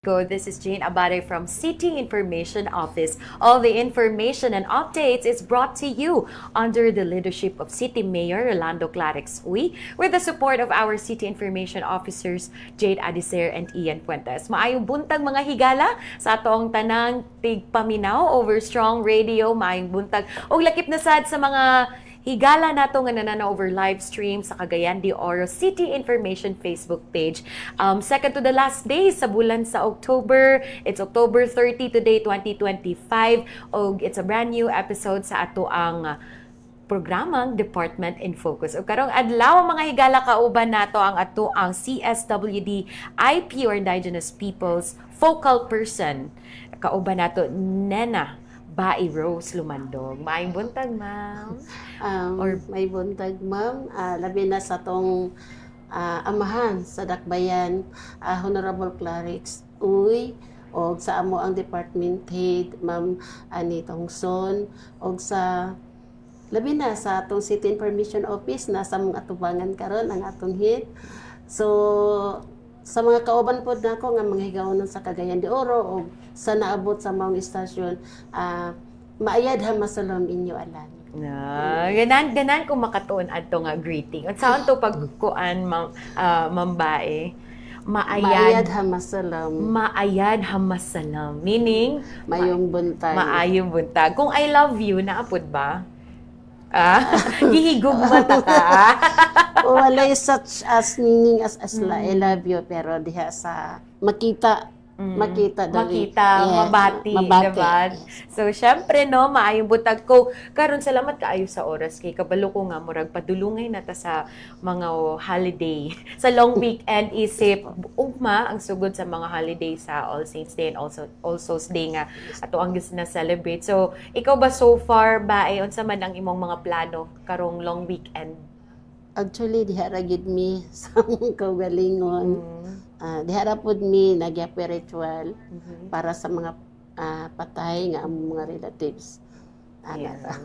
This is Jane Abare from City Information Office. All the information and updates is brought to you under the leadership of City Mayor Rolando Clarix Uy with the support of our City Information Officers Jade Adiser and Ian Fuentes. Maayong buntag mga higala sa atong tanang tigpaminaw over Strong Radio. Maayong buntag og lakip na sad sa mga higala nato nga nananaw over live stream sa Cagayan de Oro City Information Facebook page. Second to the last day sa bulan sa October. It's October 30 today, 2025. Og it's a brand new episode sa ato ang programang Department in Focus. O karong adlaw mga higala kauban nato ang ato ang CSWD IP or Indigenous Peoples Focal Person. Kauban nato Nena Bai Rose Lumandog. Maayong buntag, ma'am. May buntag, ma'am. Labi na sa tong amahan sa Dakbayan, Honorable Clarix Uy, o sa amo ang department head, ma'am Ani Tongson, o sa labi na sa atong City Information Office na sa mga atubangan karon ang atong head. So, sa mga kauban po na ko nga mga higawonon sa Cagayan de Oro o sa naabot sa mga istasyon, maayad ha masalom inyo alam. Ganan kung makatuon adto nga greeting. At saan to pagkuan mambae? Maayad ha masalam. Maayad ha masalam. Meaning, mayong buntag. Maayong buntag. Kung I love you, naapod ba? Gihigog mata ka. Walay such as meaning as I love you, pero diha sa makita mabati. Diba? So syempre no, maayong butag ko karon salamat kaayo sa oras kay kabalo ko nga murag padulungay nata sa mga holiday sa long weekend isip ugma ang sugod sa mga holiday sa All Saints Day and also All Souls Day nga ato ang na celebrate. So ikaw ba so far ba ay unsa man ang imong mga plano karong long weekend? Actually diha ra gid mi sa kaugalingon. Dihara pod mi nagyapi ritual para sa mga patay nga ang mga relatives.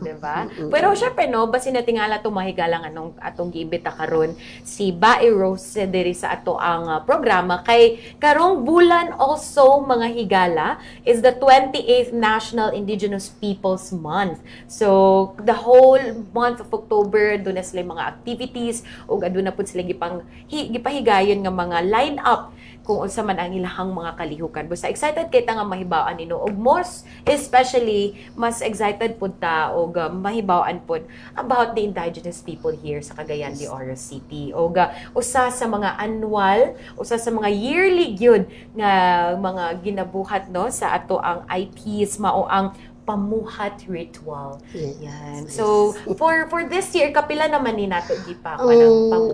Diba? Pero syempre no, basin na tingala itong mahigalang atong giibita karon si Bai Rose diri sa ato ang programa kay karong bulan also mga higala is the 28th National Indigenous Peoples Month. So the whole month of October doon na sila mga activities ug aduna pud sila gipahigayon nga mga line up kung unsa man ang ilahang mga kalihukan. Basta excited kay ta nga mahibawaan nino ug most especially mas excited pud ta og mahibawaan pud about the indigenous people here sa Cagayan de Oro City. Og usa sa mga annual, usa sa mga yearly gyud nga mga ginabuhat no sa ato ang IPs mao ang pamuhat ritual. Yan. So, for this year, kapila naman ni nato gipa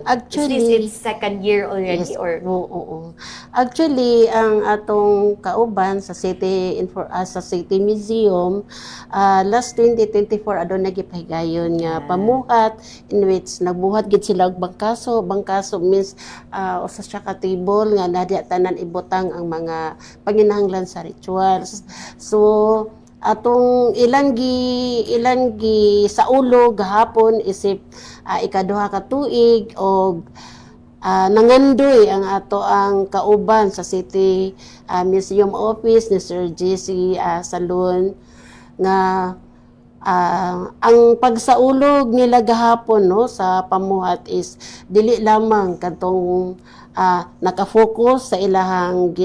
actually, is it second year already? Yes, or actually, ang atong kauban sa City Museum, last 2024 adon nagipahigayon nga pamuhat in which nagbuhat gid sila og bangkaso. Bangkaso means usa siya ka table nga nadya tanan ibutang ang mga panginahanglan sa rituals. So atong ilanggi sa ulo gahapon isip ikaduha ka tuig og nangandoy ang ato ang kauban sa City Museum Office ni Sir JC Salon nga ang pagsaulog nila gahapon no sa pamuhat is dili lamang kadtong nakafocus sa ilahang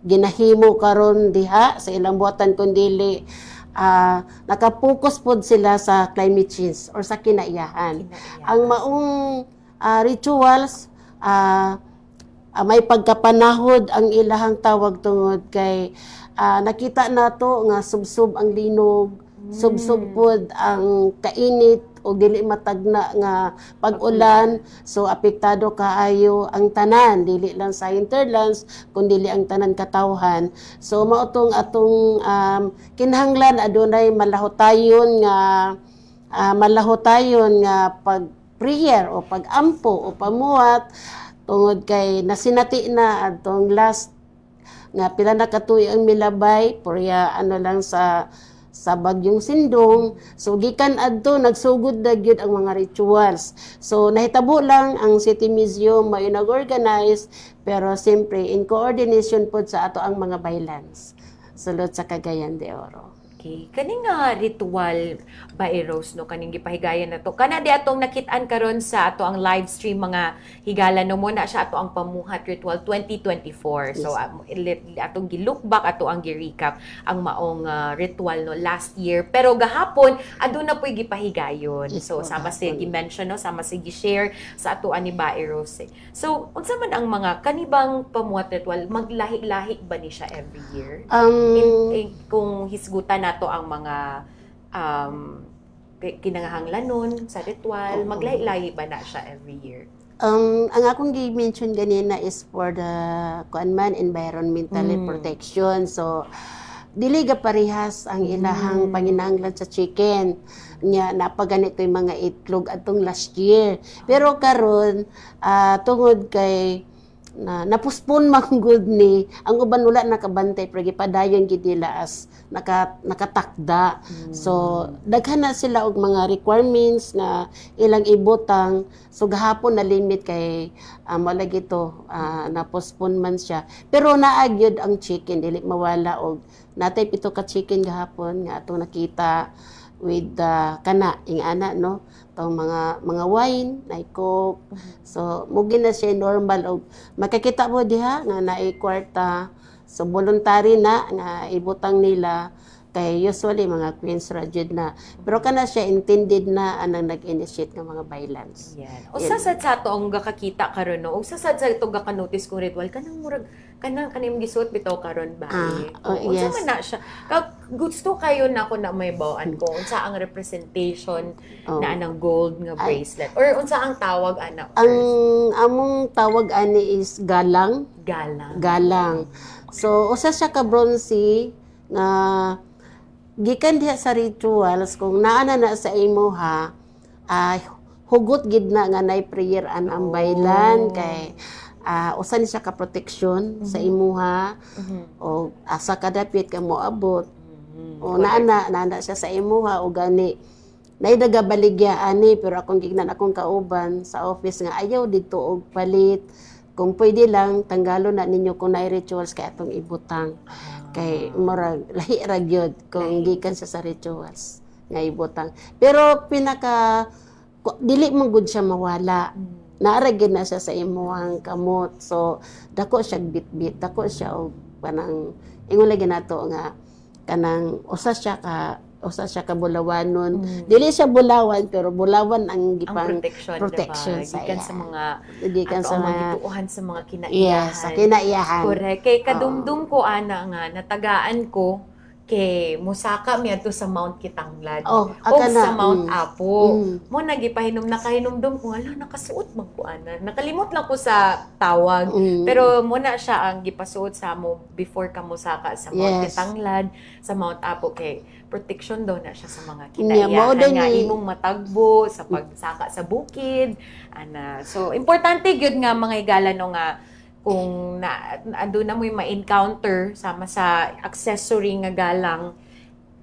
ginahimo karon diha sa ilang buhatan kundili nakapokus pod sila sa climate change or sa kinaiyahan. Ang maong rituals may pagkapanahod ang ilahang tawag tungod kay nakita nato nga subsub ang linog, subsub pod ang kainit o dili matagna nga pag-ulan, so apektado kaayo ang tanan, dili lang sa hinterlands kundi ang tanan katawhan. So mao tong atong kinahanglan adunay malahotayon nga pag prayer o pag-ampo o pamuhat tungod kay nasinati na atong last nga pila na katuig ang milabay porya lang sa Bagyong Sindong. So gikan adto nagsugod na gyud ang mga rituals. So nahitabo lang ang City Museum may nag-organize pero siyempre in coordination pod sa ato ang mga baylans sulod sa Cagayan de Oro. Okay. Kaning nga ritual ba Rose no kaning gipahigayon na to. Kana di atong nakit-an karon sa ato ang live stream mga higala no mo na siya ato ang pamuhat ritual 2024. So atong gi-look back ato ang gi-recap ang maong ritual no last year. Pero gahapon aduna poy gipahigayon. So sama si gi-mention no sama si gi-share sa ato ani ba Rose. So unsa man ang mga kanibang pamuhat ritual maglahi-lahi ba ni siya every year? Kung hisgutan nato ang mga kinangahanglanon sa ritual, maglahi-lahi ba na siya every year? Ang akong gi-mention ganina is for the environmental protection. So dili ga parehas ang ilahang panginahanglan sa chicken nya napaganito yung mga itlog atong last year. Pero karon tungod kay napuspon manggod ni ang uban wala nakabantay pero gipadayon gid nila as nakatakda. So daghan na sila og mga requirements na ilang ibutang. So gahapon na limit kay wala gito napuspon man siya. Pero naagyod ang chicken dili mawala og natay pito ka chicken gahapon nga atong nakita with kana ing ana no tong mga wine na coke. So mugi na siya normal og makakita mo diha nga naay kwarta. So voluntary na nga ibutang nila kay usually mga queens rajud na pero kana siya intended na anang nag-initiate ng mga baylans. Yan. O sasad sa to ang gakakita karon no. O sasad sa to gaka-notice kung ritual kanang murag kanang gisuot bitaw karon ba? Unsa man na siya. Gusto kayo na ako na may bawaan ko unsa ang representation na anang gold nga bracelet or unsa ang tawag ana? Ang among tawag ani is galang. Galang. So usa siya ka bronze nga gikan diha sa rituals kung naana na sa imuha hugot gid na nga nay prayer ang baylan kay usa ni siya ka protection sa imuha o asa kadapit ka moabot o naana siya sa imuha o gani nay daga baligya ani pero akong gignan akong kauban sa office nga ayaw didto og palit kung pwede lang tanggalo na ninyo kung nay rituals kay atong ibutang kay murag lahi ra gyud kung gikan sa rituals nga ibutang pero pinaka dili man gud siya mawala naara gyud na siya sa imuhang kamot so dako siya bitbit dako siya og kanang ingon lagi nato nga kanang usa siya ka bulawanon dili siya bulawan pero bulawan ang gipang protection diba? Gikan sa mga gituuhan sa mga kinaiyahan. Yes, sa kinaiyahan. Correct. Kay kadumdum ko ana nga natagaan ko kay musaka mi adto sa Mount Kitanglad o sa Mount Apo. Mo nakahinumdum ko hala nakasuot man ko ana. Nakalimot lang ko sa tawag pero mo na siya ang gipasuot sa mo before ka musaka sa Mount Kitanglad, sa Mount Apo kay protection daw na siya sa mga kinaiyahan nga imong matagbo sa pagsaka sa bukid ana. So importante gyud nga mga higala no nga kung ando na mo yung ma-encounter sama sa accessory nga galang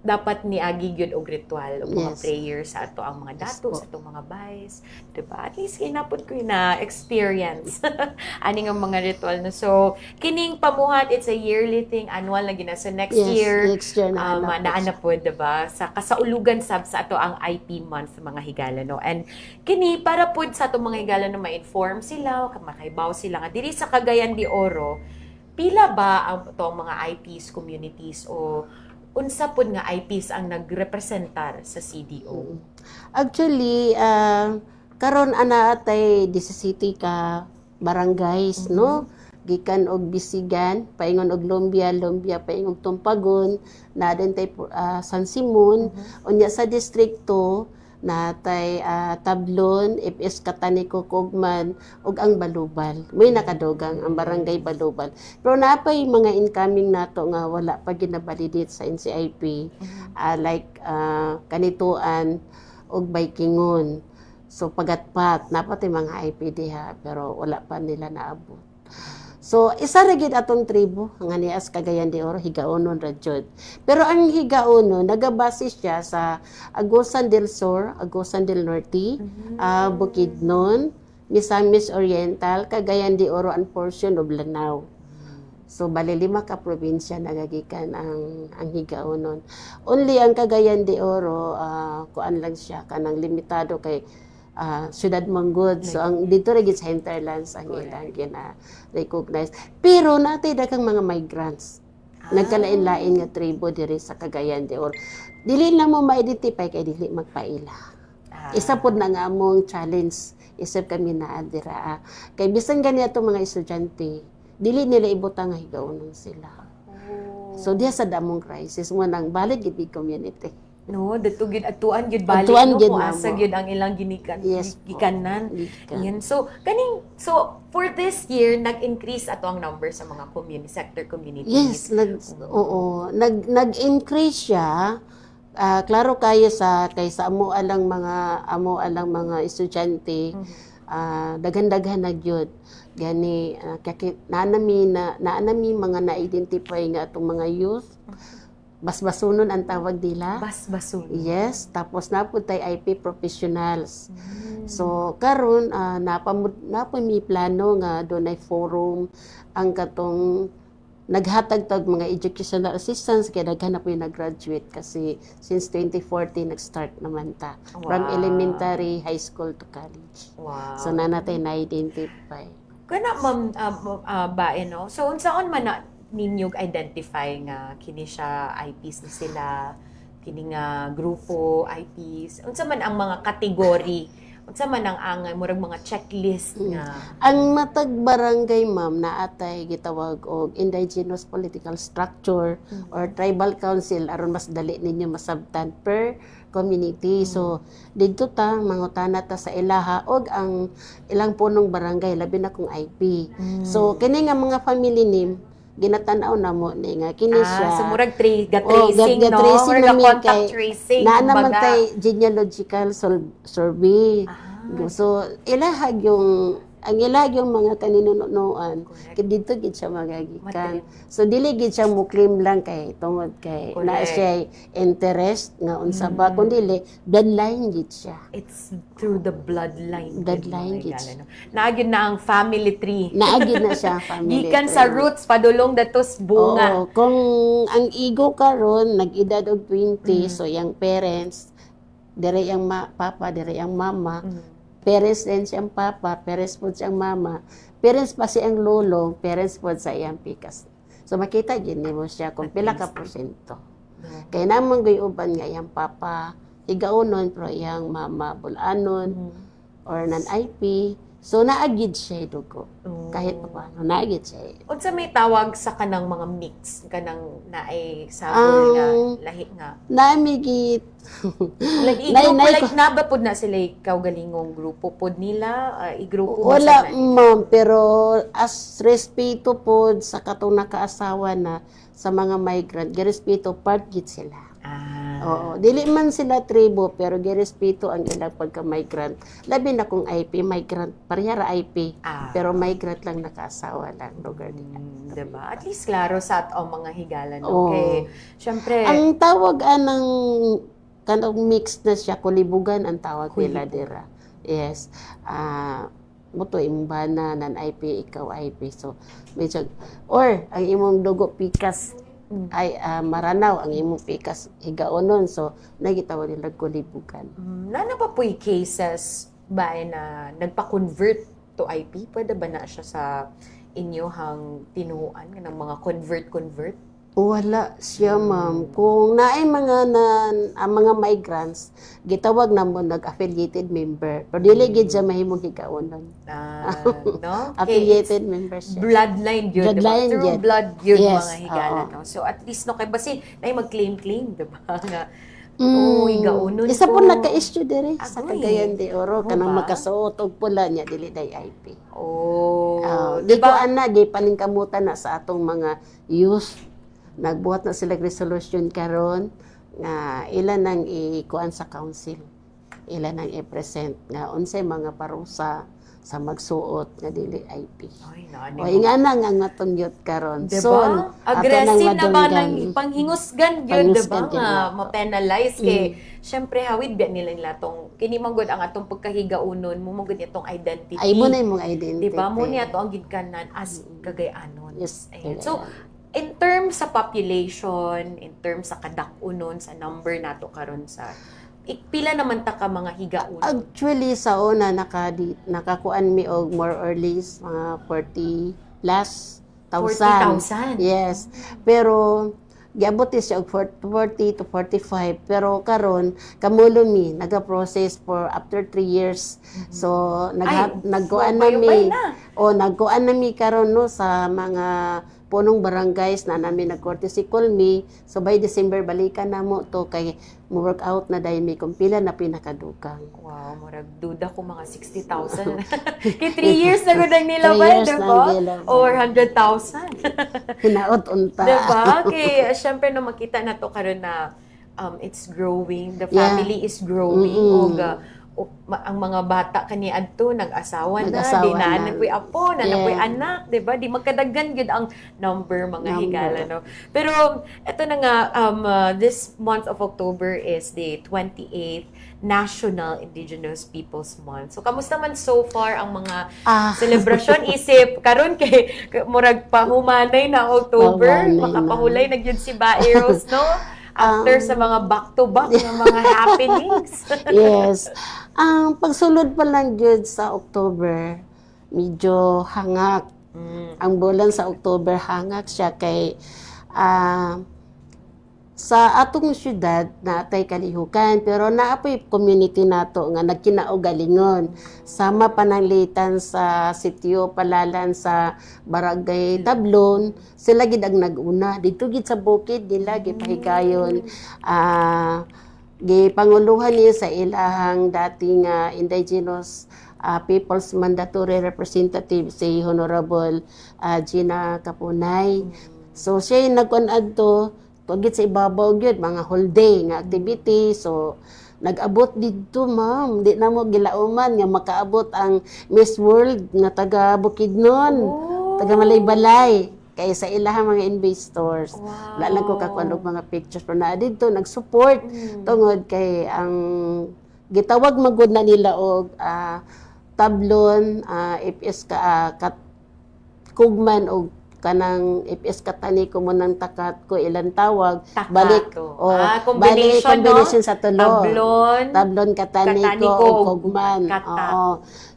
dapat ni agi gyud og ritual og mga prayers sa ato ang mga dato sa atong mga bays, diba? At least kinapod ko na experience ani nga mga ritual no. So kining pamuhat it's a yearly thing, annual na gina. So next year naana po diba sa kasaulugan sab sa ato ang IP month mga higala no. And kini para pud sa ato mga higala no ma-inform sila makaibaw sila nga diri sa Cagayan de Oro pila ba ang atong mga IPs communities o unsa pud nga IPs ang nagrepresentar sa CDO? Actually, karon ana atay 17 ka barangays, no? Gikan og Bisigan, paingon og Lumbia paingon Tumpagon, na tay San Simon, unya sa distrikto natay Tablon, FS Katanico, Kugman, ug ang Balubal. May nakadugang ang barangay Balubal. Pero napay mga incoming nato nga wala pa ginabalidate sa NCIP, like Kanituan ug Baykingon. So pagatpat napatay mga IP diha pero wala pa nila naabot. So isa ra gid atong tribo nga nias Cagayan de Oro higaonon ra jud. Pero ang higaonon nagabase siya sa Agusan del Sur, Agusan del Norte, Bukidnon, Misamis Oriental, Cagayan de Oro and portion of Lanao. So bali 5 ka probinsya nagagikan ang higaonon. Only ang Cagayan de Oro kuan lang siya kanang limitado kay Syudad Manggod. So ang dito ra gid sa hinterlands ang ilang gina-recognize. Pero natay daghang mga migrants. Nagkalain-lain nga tribo diri sa Cagayan de Oro. Dili na mo ma-identify kay dili magpaila. Isa pod na nga among challenge isip kami na adira. Kay bisan gani ato mga estudyante, dili nila ibutang nga higaonon sila. So diha sa damong crisis mo nang balik gid community. No, dito gid atuan gid balik Atuan no gid, kung asa ma'am. gid ang ilang gikanan. Gikan. Yan. So so for this year nag-increase ato ang number sa mga sector communities. Yes, nag-increase siya. Klaro kayo kaysa amo alang mga estudyante, daghan-daghan na gyud. Gani naanami mga na-identify nga atong mga youth. Basbasunon ang tawag nila. Basbasun. Yes, tapos napud tay IP professionals. So karon napoy plano nga dunay forum ang katong naghatag tag mga educational assistants kaya daghan na po yung nag-graduate kasi since 2014 nag-start naman ta. From elementary, high school to college. Wow. So nanatay na-identify. Kana ma'am bae no. So unsaon man na ninyo identify nga kini siya IPs ni sila, kini nga grupo IPs. Unsa man ang mga kategory? Unsa man ang murag mga checklist nga ang matag barangay ma'am naatay gitawag og indigenous political structure or tribal council aron mas dali ninyo masabtan per community. So didto ta mangutana ta sa ilaha og ang ilang punong barangay labi na kung IP. So kini nga mga family name ginatanaw na mo ni nga kini siya. So murag tracing no, murag contact tracing. Na naman tay genealogical survey. So ilahag ang ilahag mga kaninunuan kay dito gid siya magagikan. So dili gid siya mo claim lang kay tungod kay na siya interest nga unsa ba kundi bloodline gid siya. It's through the bloodline. Bloodline gid. Naagid na ang family tree. Naagid na siya family. Gikan sa roots padulong datos bunga. Oo, kung ang igo karon nag-edad og 20 so yang parents dire yang papa dire yang mama. Parents din siyang papa, parents po siyang mama, parents pa siyang lolo, parents po sa iyang pikas. So makita din mo siya kung pila ka porsyento. Kaya naman gayuban nga iyang papa, higaonon, pero iyang mama, bulanon, or nan-IP. So naagid siya dugo. Kahit pa paano, naagid siya. Unsa may tawag sa kanang mga mix, kanang naay sabor nga, lahi nga? Naamigit. Like nabapod na sila ikaw galingong grupo pod nila, igrupo mo wala ma'am, pero as respeto pod sa katong nakaasawa na sa mga migrant, girespeto part gid sila. Oo, dili man sila tribo pero girespeto ang ilang pagka-migrant. Labi na kung IP, migrant, parehara IP. Pero migrant lang nakaasawa lang lugar nila. Diba? At least klaro sa atong mga higalan. Okay. Syempre, ang tawag anang kanang mix na siya, kulibugan ang tawag nila dira. Yes. Muto imbana nan IP, ikaw IP. So, medyo, or ang imong dugo pikas ay maranaw ang imong pikas higaonon, so nagitawag nila kulibugan. Nana pa po'y cases ba na nagpa-convert to IP? Pwede ba na siya sa inyohang tinuan ng mga convert? Wala siya ma'am. Kung naay mga migrants, gitawag na mo nag-affiliated member. Pero dili gid siya mahimong higaonon. No? Affiliated member siya. Bloodline yun, Bloodline diba? Through yun. blood yun Yes, mga higalan. No? So at least no kay basi na mag-claim, diba? Nga, higaonon isa ko. po naka-issue dire sa Agoy. Cagayan de Oro kanang Ba? makasuot og pula niya dili day IP. Di Dito ba? ana di paningkamutan na sa atong mga youth. Nagbuhat na sila resolution karon nga ilan nang ikuan sa council. Ilan nang i-present nga unsay mga parusa sa magsuot nga dili IP. Ay, O nga na nga atong youth karon. Diba? So, aggressive na ba ng panghingusgan yun, diba Panghingusgan nga, yun. ma-penalize kay, syempre, hawid ba nila tong, kini manggod ang atong pagkahigaunon, mumugod itong identity. Ay mo na yung identity. Diba? Mo niya to ang gidkanan as Cagayanon. Yes. Ayan. So, in terms sa population, in terms sa kadakunon, sa number nato karon sa pila naman ta ka mga higaunon? Actually, sa una, nakakuan mi og more or less mga 40 plus thousand. 40,000? Yes. Pero, giabot siya og 40 to 45. Pero karon kamulo mi, naga-process for after 3 years. So, nagkuan nami. Nagkuan nami karon no sa mga punong barangays na namin nag-courtesy call me. So by December balikan na mo to kay mo work out na dahil may kung pila na pinakadukang. Wow, murag duda ko mga 60,000. Kay 3 years na gudang nilabay, diba? Or 100,000. Hinaot unta. Diba? Kay syempre no makita na to karon na it's growing, the family is growing. Ang mga bata kani adto nag-asawa na, di na nagpuy apo, na nagpuy anak, di ba? Di magkadaggan gud ang number mga higala, no? Pero eto na nga, this month of October is the 28th National Indigenous Peoples Month. So kamusta man so far ang mga celebration isip karon kay murag pahumanay na October, makapahulay na gyud si Baeros, no? After sa mga back-to-back ng mga happenings. Yes. Ang pagsulod pa lang jud sa October, medyo hangak. Ang bulan sa October, hangak siya kay sa atong syudad natay kalihukan pero naapoy community nato nga nagkinaugalingon sama pananglitan sa sitio Palalan sa Barangay Tablon sila gid ang naguna dito gid sa bukid nila gipahigayon gipanguluhan niya sa ilahang dating indigenous People's Mandatory Representative si Honorable Gina Kapunay. So siya yung nag-unad tugit sa ibabaw gyud mga whole day nga activity. So nag-abot dito ma'am, di na mo gilauman nga makaabot ang Miss World nga taga Bukidnon, taga Malaybalay kay sa ilahang mga investors. Wala lang ko kakuan og mga pictures pero na dito nag-support tungod kay ang gitawag magud na nila og Tablon FS Kugman og kanang FS Katani ko mo nang takat ko ilang tawag balik combination sa tulo Tablon Katani ko Kugman.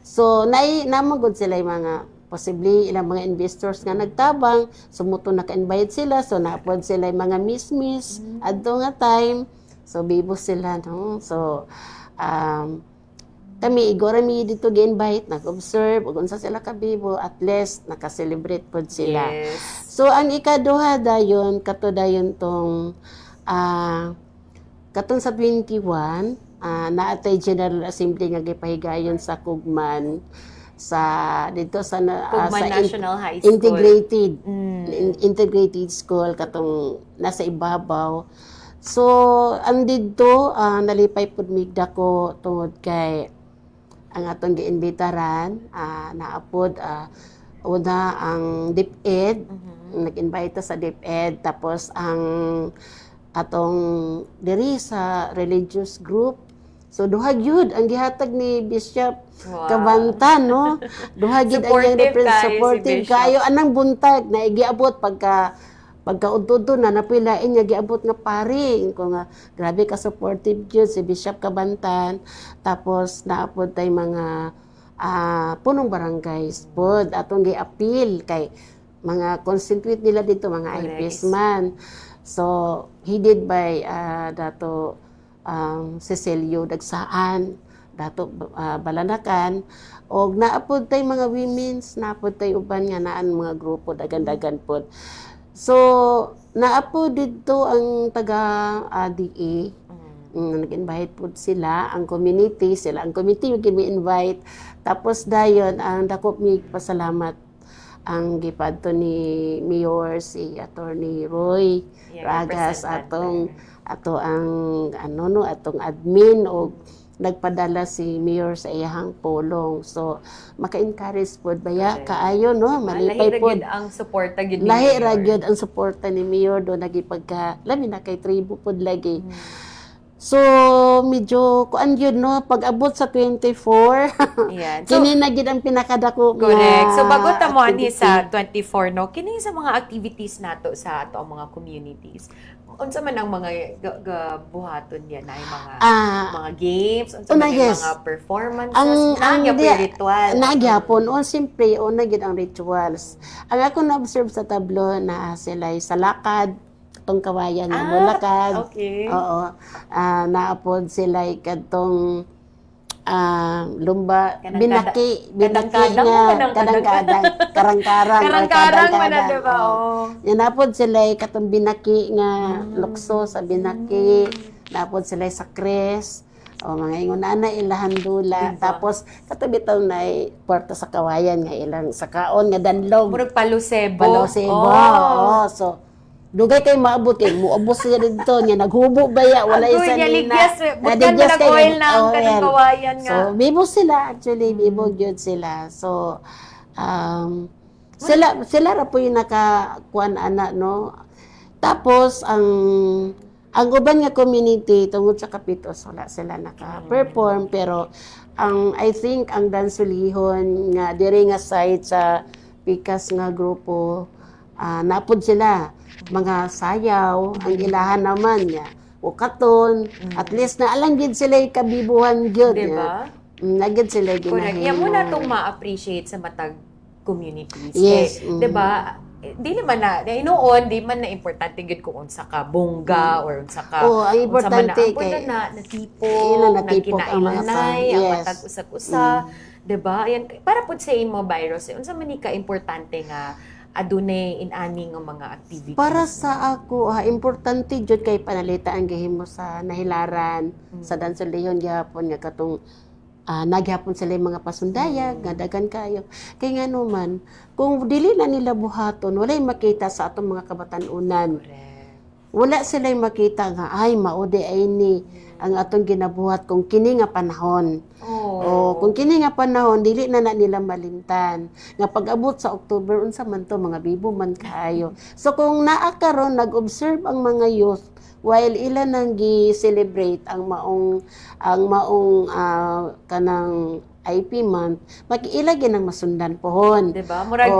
So namagod sila yung mga possibly ilang mga investors nga nagtabang sumuto naka-invite sila so napod sila yung mga miss adto nga time so bibo sila no. So kami igora mi dito gi-invite nag-observe ug unsa sila kabibo at least naka-celebrate pod sila. So ang ikaduha dayon kato dayon tong katong sa 21 naatay General Assembly nga gipahigayon sa Kugman sa dito sa National High School integrated school katong nasa ibabaw. So ang didto nalipay pud migda ko tungod kay ang atong giimbitaran naapod una ang DepEd nag-invite sa DepEd tapos ang atong diri sa religious group. So duha gyud ang gihatag ni Bishop Kabantan no. Duha gyud ang supportive kayo anang buntag na giabot pagkaudto na napilain niya giabot nga pari ko nga grabe ka supportive gyud si Bishop Kabantan tapos naapod tay mga punong barangays pod atong gi-appeal kay mga constituent nila dito mga IPS man. So headed by Dato Cecilio Dagsaan, Dato Balanakan og naapod tay mga women's naapod tay uban nga naan mga grupo dagan-dagan pod. So, naapo dito ang taga-DA, nag-invite po sila, ang community yung invite tapos dayon, ang dakop mi pasalamat ang gipadto ni Mayor si Attorney Roy Ragas atong admin o nagpadala si Mayor sa iyang pulong. So, maka-encourage po baya kaayo, no? Malipay po. Lahi ang suporta gid ni Lahi Mayor. ra gyud ang suporta ni Mayor do nagipagka lami na kay tribo pod lagi. So, medyo kuan gyud no pag abot sa 24. Yan. So, kini na gyud ang pinakadako correct. So bago ta mo ani activity. sa 24 no, kini sa mga activities nato sa ato ang mga communities. Unsa man ang mga buhaton yan ay mga games, unsa man ang yes. mga performances, ang ritual. Nagyapon o simpre o nagyud ang rituals. Ang ako na-observe sa tablo na sila sa lakad katong kawayan nga bulakad. Okay. Oo. Naapod sila kadtong lumba binaki nga kadang-kadang karang-karang man na diba? Oh. Yan napod sila katong binaki nga lukso sa binaki, napod sila sa kres. O mga ingon na ilahan dula. Diba? Tapos katabi taw na kwarta sa kawayan nga ilang sa kaon nga danlog. Murag palusebo. Palusebo. Oh. So dugay kay maabot kay muabos siya dito niya naghubo baya wala isa nina. Bukan na nag-oil na ang kanang kawayan nga. So bibo sila actually bibo gyud sila. So sila ra po yung nakakuan ana no. Tapos ang uban nga community tungod sa Kapitos wala sila naka-perform pero I think ang dansulihon nga diri nga side sa Pikas nga grupo napod sila mga sayaw ang ilahan naman niya ukaton at least na alang gid sila kabibuhan gyud diba? Nagid sila ginahimo. Correct. Yan mo na itong ma-appreciate sa matag communities. Yes. Diba? Di naman na, noon, di man na importante gid kung unsa ka bongga or unsa ka ang importante kay natipog, nagkinailanay, ang yes. matag usa-usa. Diba? Yan, para po sa imo virus, unsa man ni ka importante nga adunay inani nga mga activities. Para sa ako, importante jud kay panalita ang gihimo sa nahilaran sa Dansolihon gyapon nga katong nagyapon sila yung mga pasundayag, nga dagan kayo. Kaya nga naman, kung dili na nila buhaton, wala'y makita sa atong mga kabatanunan. Wala sila makita nga, ay, maudi ay ni ang atong ginabuhat kung kini nga panahon. O kung kini nga panahon, dili na nila malimtan. Nga pag-abot sa October, unsa man to, mga bibo man kaayo. So kung naa karon nag-observe ang mga youth, while ilan nang gi-celebrate ang maong kanang IP month, mag-ilagin ang masundan pohon. Diba? Murag,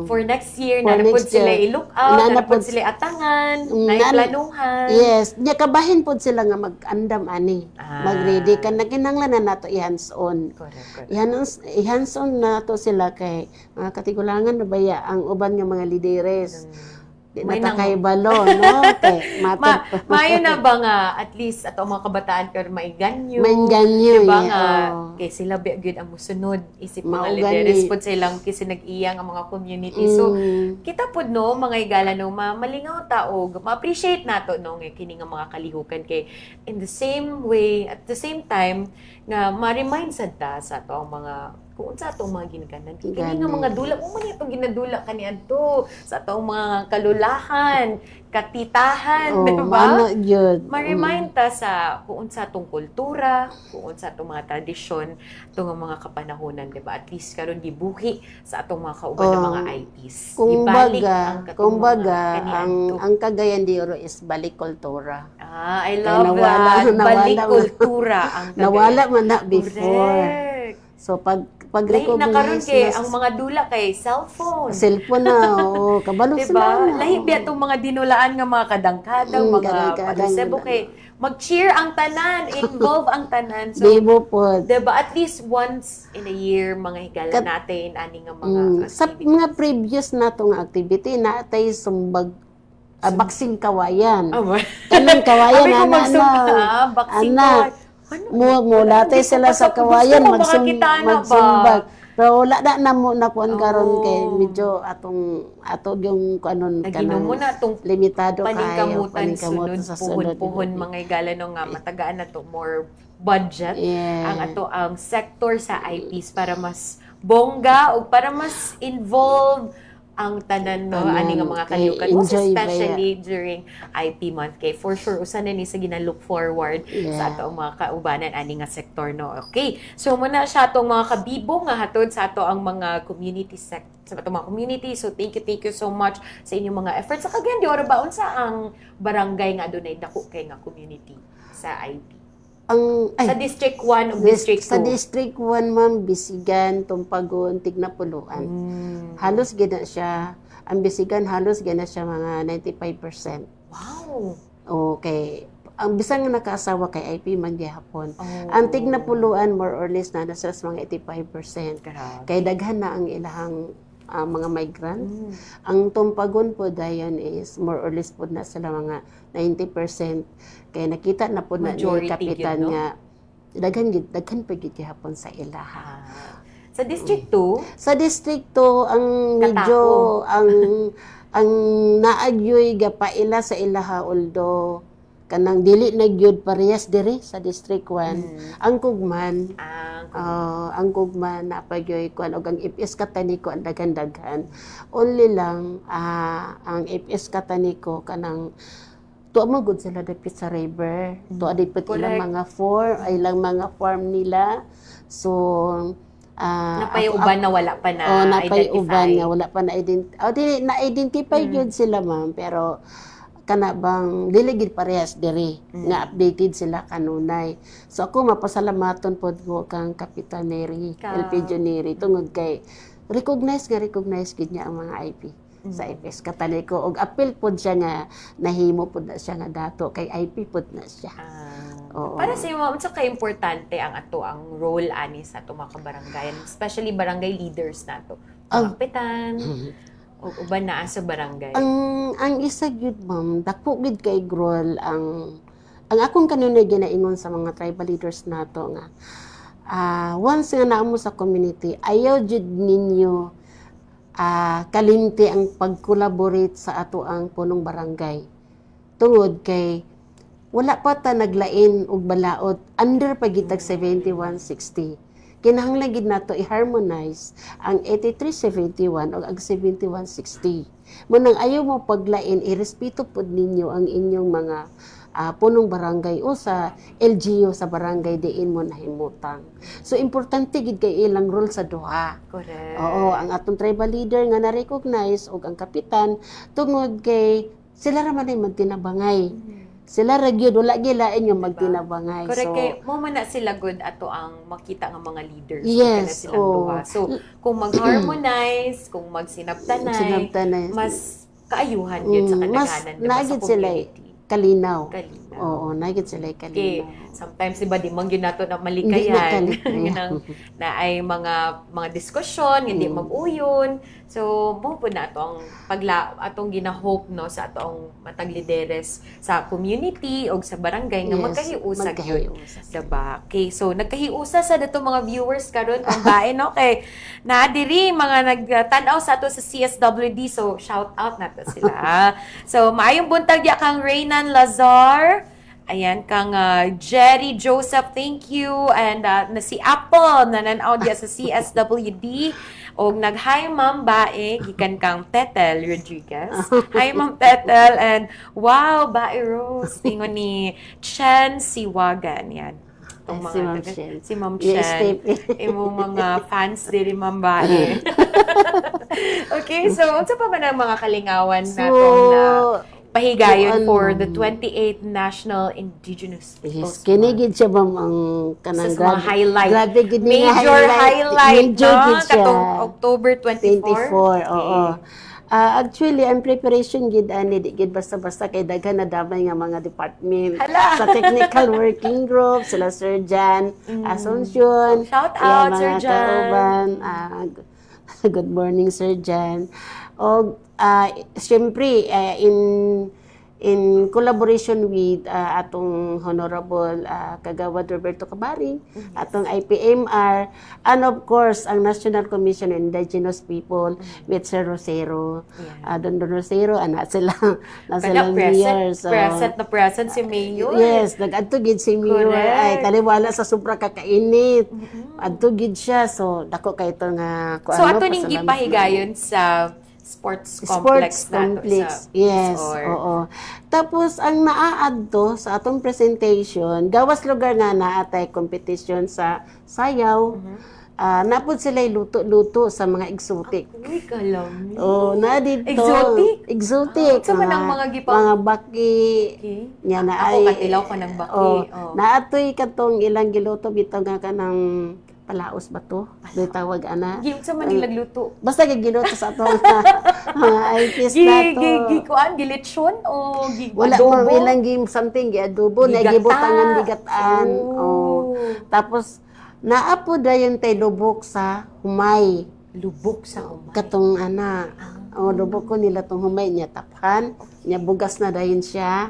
for next year, nanapod sila i-look out, nanapod sila atangan, naiplanuhan. Yes. Nya kabahin pod sila nga mag-andam ani. Mag-ready. Kinahanglan na nato i-hands-on. Correct. I-hands-on nato sila kay mga katigulangan na baya ang uban nga mga lideres. Di na kay balo, no? Mayo na ba nga, at least, ato mga kabataan karon maiganyo. Maiganyo, diba nga, kay sila gyud ang musunod, isip mga lideres pod silang kasi nag-iyang ang mga community. So, kita pod no, mga igala no, malingaw taog, ma-appreciate nato no, kini nga mga kalihukan kay in the same way, at the same time, nga ma-remind sad ta sa ato ang mga kung sa atong mga ginikanan. Kini nga mga dula, mo man itong ginadula kanian to sa atong mga kalulahan, katitahan, diba? Ma-remind ta sa kung sa atong kultura, kung sa atong mga tradisyon, itong mga kapanahonan, diba? At least karon gibuhi sa atong mga kauban ng mga IPs. Kumbaga, ang Cagayan de Oro is balik kultura. I love that. Balik kultura ang Cagayan. Nawala man na before. Correct. So pag-recognize nakaroon kay ang mga dula kay cellphone. Cellphone na, kabalo diba? sila. Lahi biya itong mga dinulaan nga mga kadangkadang, mga palusebo kay mag-cheer ang tanan, involve ang tanan. So, Bibo po. Diba? At least once in a year, mga higala natin, ani nga mga activities. Sa mga previous natong activity, natay sumbag baksing kawayan. Kanang kawayan, baksing kawayan. Latay sila sa kawayan magsumbag. Pero wala na mo na kuan karon kay medyo ato yung kanon kanang mo na tong limitado kayo paningkamutan sunod puhon mga igala no nga matagaan na to more budget ang ato ang sector sa IPs para mas bongga o para mas involved ang tanan no Tanan, ani nga mga kay kaliukan most enjoy ba especially during IP month kay for sure usa na ni sa gina-look forward sa ato ang mga kaubanan ani nga sektor no. Okay, so muna siya atong mga kabibo nga hatod sa ato ang mga community sa ato mga community. So thank you so much sa inyong mga efforts. Sa kagyan di ora ba unsa ang barangay nga adunay dako kay nga community sa IP? Sa District 1 o District 2? Sa District 1, ma'am, Bisigan, Tumpagon, Tignapuluan. Halos gina siya, ang Bisigan halos gina siya mga 95%. Wow! Okay. Ang bisang nga nakaasawa kay IP man gihapon. Ang Tignapuluan, more or less, na nasa mga 85%. Kay daghan na ang ilahang mga migrant. Ang Tumpagon po dayon is more or less po na sila mga 90%. Kaya nakita na po na ni kapitan yun, no? Nga daghan pa gid gihapon sa ilaha. Sa District 2? Sa District 2 ang medyo ang naagyoy gapaila sa ilaha although kanang dili na gyud parehas diri sa District 1. Ang Kugman ang Kugman napagyoy kuan og ang FS Kataniko ang daghan-daghan. Only lang ang FS Kataniko kanang tuwa mo good sila dapit sa river. Tuwa dapit ilang mga farm nila. So napayuban na wala pa na napayuban na wala pa na-identify yun sila, ma'am. Pero kana bang dili gid parehas diri nga updated sila kanunay. So ako mapasalamaton pod ko kang Kapitan Neri LP Neri tungod kay recognize gid niya ang mga IP sa FS Kataniko og apil pod siya nga nahimo pod na siya nga dato kay IP pod na siya. Para sa iyo, unsa ka importante ang ato ang role ani sa ato mga kabaranggayan, especially barangay leaders nato. Kapitan o uban naa sa barangay. Ang isa gyud, ma'am, dako gid kay role ang akong kanunay ginaingon sa mga tribal leaders nato nga once nga naamo sa community, ayaw jud ninyo kalimti ang pag-collaborate sa ato ang punong barangay. Tungod kay wala pa ta naglain og balaod under pagitag 7160. Kinahanglan gid nato i-harmonize ang 8371 ug ang 7160. Munang ayaw mo paglain, irespeto pod ninyo ang inyong mga punong barangay o sa LGU sa barangay diin mo nahimutang. So importante gid kay ilang role sa duha. Correct. Oo, ang atong tribal leader nga na-recognize og ang kapitan tungod kay sila ra man ay magtinabangay. Sila ra gyud wala gilain yung magtinabangay. Correct, so, kay mo man na sila good ato ang makita nga mga leaders yes, silang duha. So kung mag-harmonize, kung magsinabtanay, mas kaayuhan yun sa kadaghanan sa community. Kalinaw. Oo, nagit sila kalinaw. Sometimes iba di man gyud nato na malikayan na ay mga diskusyon hindi mag-uyon. So mo po na atong atong gina-hope no sa atong matag lideres sa community o sa barangay nga magkahiusa gyud. Diba? Okay, so nagkahiusa sa dato mga viewers karon pambaen no kay na diri mga nagtan-aw sa ato sa CSWD, so shout out nato sila. So maayong buntag ya kang Reynan Lazar. Ayan, kang Jerry Joseph, thank you. And na si Apple, nananaw diya sa CSWD. O nag-hi ma'am bae, gikan kang Tetel Rodriguez. Hi ma'am Tetel. And wow, bae Rose. Tingon ni Chen Siwagan. Yan. Si Ma'am Chen. Imo mga fans diri ma'am bae. Okay, so unsa pa man ang mga kalingawan natong na pahigayon for the 28th National Indigenous Peoples Month. Kinigid siya ba ang kanang highlight. Grabe gid major highlight katong October 24. Oo. Actually, ang preparation gid ani di gid basta-basta kay daghan na damay nga mga department sa technical working group, sila Sir Jan Asuncion. Shout out Sir Jan. Good morning Sir Jan. Og siyempre in collaboration with atong Honorable Kagawad Roberto Cabaring, atong IPMR, and of course, ang National Commission on Indigenous People with Sir Rosero. Don Rosero, sila mayor. So, present si Mayor. Yes, nag-adto gid si Mayor. Ay, taliwala sa supra kakainit. Adto gid siya. So, dako kay ito nga. So, ato ning gipahigayon sa sports Sports complex nato complex. sa Yes, Or oo. Tapos, ang naaad to sa atong presentation, gawas lugar nga naatay competition sa sayaw. Napod sila luto-luto sa mga exotic. uy, kalami. Oh, na dito. Exotic? Exotic. Sa man ang mga gipang... Mga baki. Okay. Nga na Ako ay... katilaw ko ng baki. Oh, Oh. naatoy katong ilang giluto bitaw nga ka ng palaos ba to? Di tawag ana. Sa man nilagluto. Basta gigiluto sa atong mga IPs na to. Kuan gilitsyon o Wala adobo? mo ilang game something giadobo na Gigata. gibutangan bigataan. Oh. Tapos naapo dayon tay lubok sa humay. Lubok sa humay. Katong ana. Lubok ko nila tong humay niya taphan. Niya bugas na dayon siya.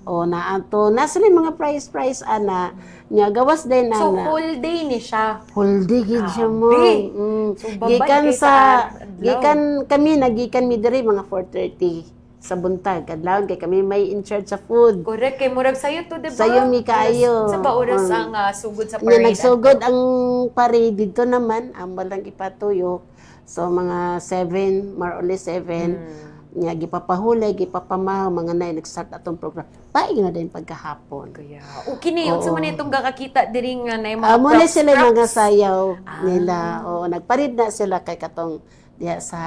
Naato nasa mga price ana. Niya gawas din So, ana. whole day ni siya. Whole day gid siya mo. So, babay Gikan kay sa adlaw. gikan kami nagikan mi diri mga 4:30 sa buntag kadlawon kay kami may in charge sa food. Correct. Kay murag sayo to, diba? Sayo mi kaayo. Sa ba oras ang sugod sa Nga parade? nagsugod ang parade dito naman, ang balang ipatuyok. So mga 7, more or less 7. Nga gipapahulay, gipapamaw, mga nay nag-start atong program. Paig na din pagkahapon. Kaya, kini unsa man itong gakakita diri nga na mga Muna sila props. mga sayaw nila. Nagparid na sila kay katong diya sa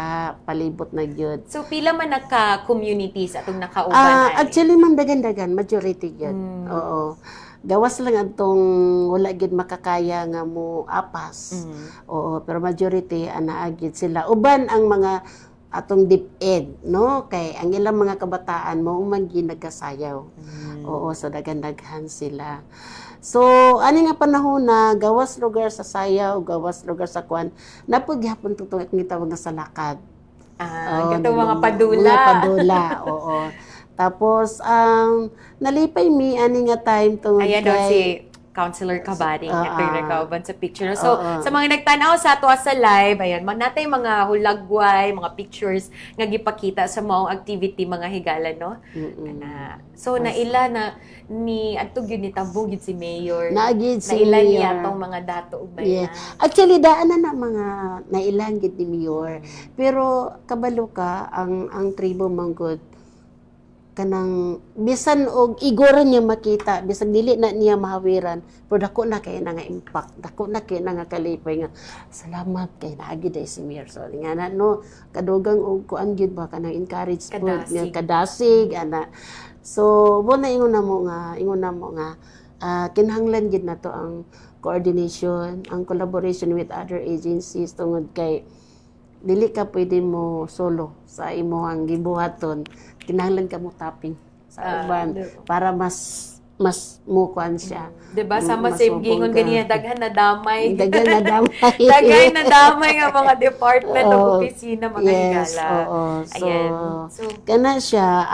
palibot na gyud. So, pila man naka-communities atong nakauban ani? Actually, man dagan-dagan, majority gyud. Oo. Gawas lang atong wala gid makakaya nga mo apas. Oo, pero majority ana gyud sila. Uban ang mga atong DepEd, no? Kay ang ilang mga kabataan mo man ginagasayaw. Oo, so dagan-daghan sila. So, ani nga panahon na gawas lugar sa sayaw, gawas lugar sa kwan, napod gyapon tutong itong gitawag nga sa lakad. Katong mga padula. Mga padula, oo. Tapos, nalipay mi ani nga time tungod Ayan daw si Councilor Cabaring at nakauban sa picture. So, sa mga nagtanaw sa ato sa live, ayan, natay mga hulagway, mga pictures nga gipakita sa maong activity mga higala, no? So, naila na ni adtog yun ni Tambong yun si Mayor. Naagid si naila Mayor. niya tong mga dato ug bayan. Actually, daan na mga nailan gid ni Mayor. Pero kabalo ka ang tribo manggod kanang bisan og igora niya makita bisan dili na niya mahawiran pero dako na kay nga impact dako na kay nga kalipay nga salamat kay naagi day si Mayor so nga na no kadugang og kuan gyud ba kanang encourage po nga kadasig ana so mo na ingon na mo nga kinahanglan gid nato ang coordination ang collaboration with other agencies tungod kay dili ka pwede mo solo sa imong gibuhaton kinahanglan ka mo tapping sa uban para mas mukuan siya. Diba? Sama same gingon ganyan, daghan na damay. Daghan na damay. Daghan na damay nga mga department o opisina, mga higala. So, kana siya.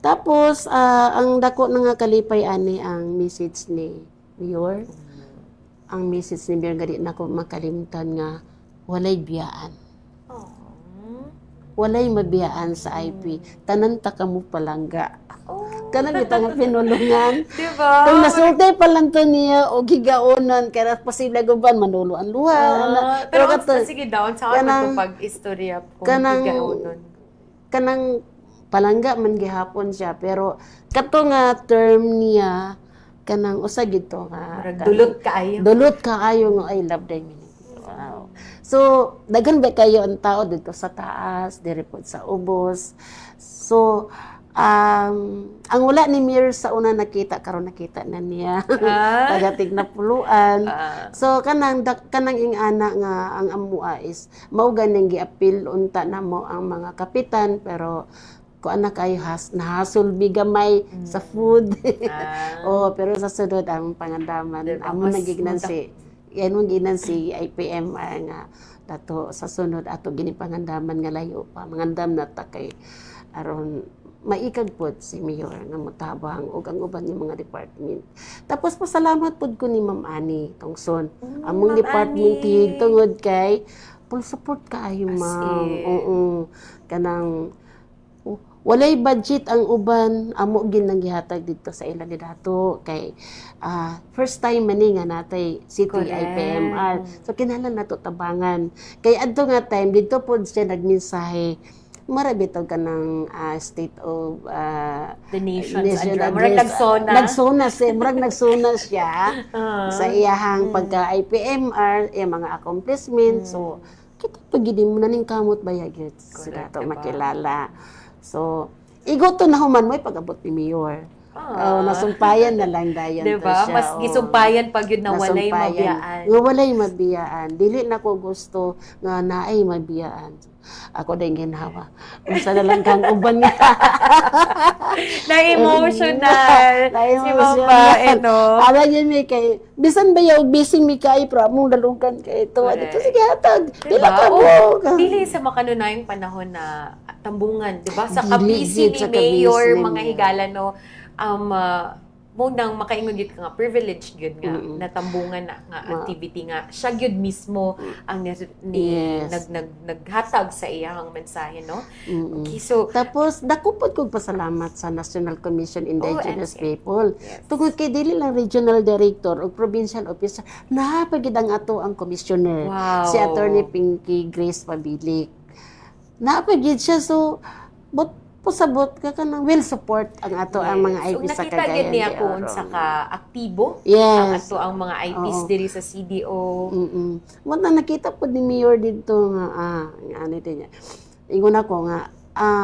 Tapos, ang dako na nga kalipay ani ang message ni Mayor. Ang message ni Mayor, gadi na ko makalimtan nga, walay biyaan. Walay mabiyaan sa IP. Tanan ta kamo palangga. Kanang kita nga pinulungan. Diba? Kung nasultay pa lang to niya o gigaonan kaya pasila guban manuluan luha. Pero sige daw sa akin pag-istorya kung gigaonon. Kanang palangga man gihapon siya pero kato nga term niya kanang usa gid to nga dulot kaayo. Dulot kaayo nga I love them. Wow. So, daghan ba kayo ang tao dito sa taas, diri po sa ubos. So, ang wala ni Mir sa una nakita, karon nakita na niya. Pagatig na puluan. So, kanang ingana nga ang amua is, mao ganing giapil unta na mo ang mga kapitan, pero kung anak kayo nahasol bigamay sa food. Pero sa sunod ang pangandaman, amo nagignan yan mong ginan si IPM nga dato sa sunod ato ginipangandaman nga layo pa mangandam na ta kay aron maikag pod si Mayor nga motabang ug ang uban ng mga department. Tapos pasalamat pod ko ni Ma'am Ani Tongson. Among department tig tungod kay full support kaayo ma'am. Oo. Kanang walay budget ang uban, amo gin nang gihatag dito sa ilang dato kay first time man nga natay city Correct. IPMR. So kinahanglan nato tabangan. Kay adto nga time dito pod siya nagmensahe marabitaw ka ng state of The nation's nation address. address. Murag Nagsona siya sa iyahang pagka IPMR, mga accomplishments. So, kita pagidin mo na ning kamot bayag sila to diba? makilala. So, igo to na human mo pag-abot ni Mayor. Nasumpayan na lang dayon to diba? siya. Mas gisumpayan pag yun na walay mabiyaan. Nga walay mabiyaan. Dili na ko gusto nga naay mabiyaan. Ako din ginhawa. Unsa na lang kang uban nga. Na-emotional. Si Mama, no? Ala yun may kay, bisan ba yung busy mi kay, pero mong dalungkan kay ito. Ito sige hatag. Dila ka mo. Dili sa makanunayang panahon na tambungan, di ba? Sa Dili, kabisi sa ni Mayor, kabisi ni mga Mayor. higala, no? Mo nang makaingugit ka nga, privilege gyud nga, natambungan na nga activity nga. Siya gyud mismo ang naghatag sa iyang mensahe, no? Okay, so, Tapos, dakupod kong pasalamat sa National Commission Indigenous and- People. yes. Tungod kay dili lang regional director o provincial officer, napagid ang ato ang commissioner, Wow. si Attorney Pinky Grace Pabilik. Napagid siya, so, pusabot ka ng will support ang ato ang mga so, IPs sa nakita gyud Cagayan niya de kung Oro. sa ka-aktibo ang Yes. ato ang mga IPs Oo. diri sa CDO. Wala nakita po ni Mayor dito nga, ano din niya. Ingon ako nga,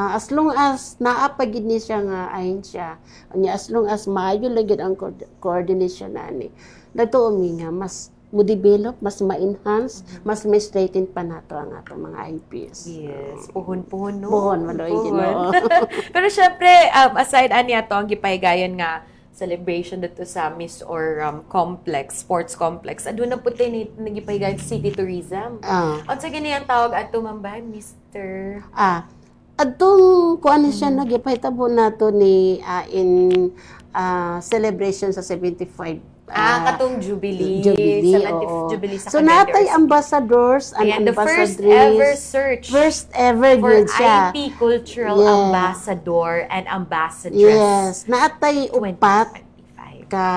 as long as naapagid ni siya nga ayon siya, as long as maayo lagid ang coordination nani. Dato umi nga mas mo-develop, mas ma-enhance, mas ma-straighten pa nato ang ato mga IPs. Yes, puhon-puhon, no? Puhon, maloy Ginoo. Pero syempre, aside aniya to, ang gipahigayon nga celebration dito sa Miss or complex, sports complex. Adun na po tayo nagipahigayon sa city tourism. Unsa gani ang tawag ato mambay, Mr. Adtong kuan siya nagipahitabo nato ni in celebration sa 75 katong Jubilee. Jubilee, 70th oo. Jubilee sa So Cagayan de natay Oro. ambassadors and Ayan, the first ambassadresses. ever search First ever for gyud siya. IP Cultural Yeah. Ambassador and Ambassadress. Yes, natay upat 2025. ka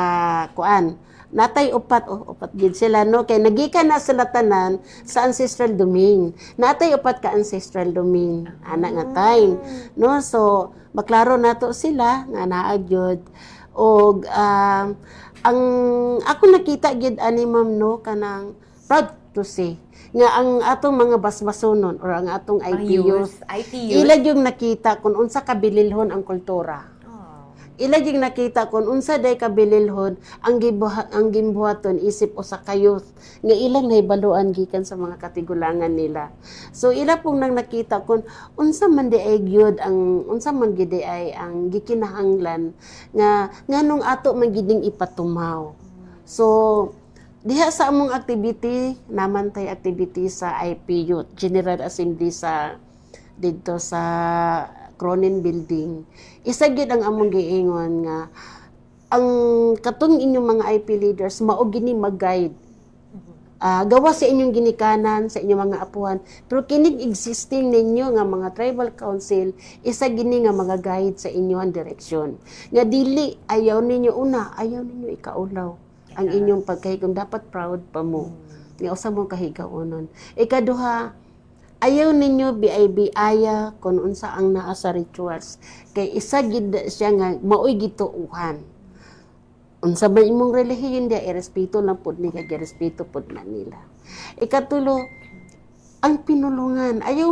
kuan. Natay upat gyud sila no kay nagikan na sila tanan sa ancestral domain. Natay upat ka ancestral domain ana nga time no, so maklaro nato sila nga naa gyud og ang ako nakita gyud ani ma'am no kanang proud to say nga ang atong mga basbasonon or ang atong Ang IP youth IT youth. ila yung nakita kung unsa kabililhon ang kultura. Oh. Ila yung nakita kung unsa day kabililhon ang gimbuhaton isip o sa kayuth nga ilang nahibaluan gikan sa mga katigulangan nila. So ila pong nang nakita kung unsa man di ay gyud ang unsa man gid ay ang gikinahanglan nga nganong ato man giding ipatumaw. So diha sa among activity naman tay activity sa IP Youth General Assembly sa dito sa Cronin Building. Isa gyud ang among giingon nga ang katong inyong mga IP leaders mao gini mag-guide. Gawa sa inyong ginikanan sa inyong mga apuhan, pero kining existing ninyo nga mga tribal council isa gini nga mga guide sa inyong direksyon. Nga dili ayaw ninyo ayaw ninyo ikaulaw ang inyong pagkahigong, dapat proud pa mo. Nga usa mo kahigaonon. Ikaduha, ayaw ninyo biaya kung unsa ang naa sa rituals. Kay isa gid siya nga maoy gituuhan. Unsa man imong relihiyon dia irespeto lang pud ni kay respeto pud man nila. Ikatulo, ang pinulungan. Ayaw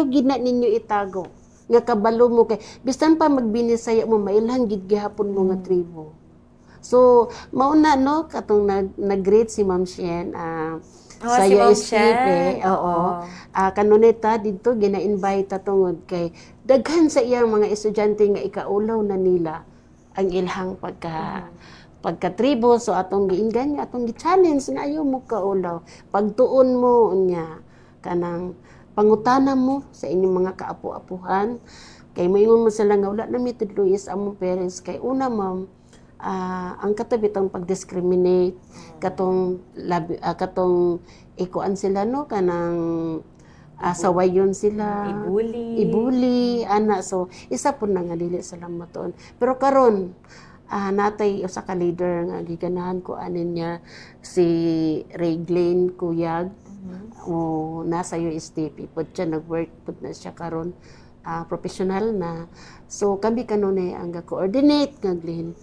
gid na ninyo itago. Nga kabalo mo kay bisan pa magbinisaya mo mailhan gid gihapon mo nga tribo. So, mauna no katong nag-greet si Ma'am Shen sa si Ma'am USP, Shen. oo. Kanunita dito gina-invite tungod kay daghan sa iyang mga estudyante nga ikaulaw na nila ang ilhang pagka-tribo. So atong giinggan atong gi-challenge nga ayaw mo kaulaw. Pagtuon mo unya kanang pangutana mo sa inyong mga kaapu-apuhan kay maingon mo sila nga wala na mi tudloy sa among parents kay una ma'am ang katubitang pag-discriminate katong ikuan sila no kanang sawayon sila. Ibuli. Ana. So, isa po na nga dili sila matuon. Pero karon natay usa ka leader nga giganahan ko anin niya si Reglane Cuyag. O nasa USTP pod siya nag-work pod na siya karon professional na. So kami kanunay ang ga-coordinate nga Glenn.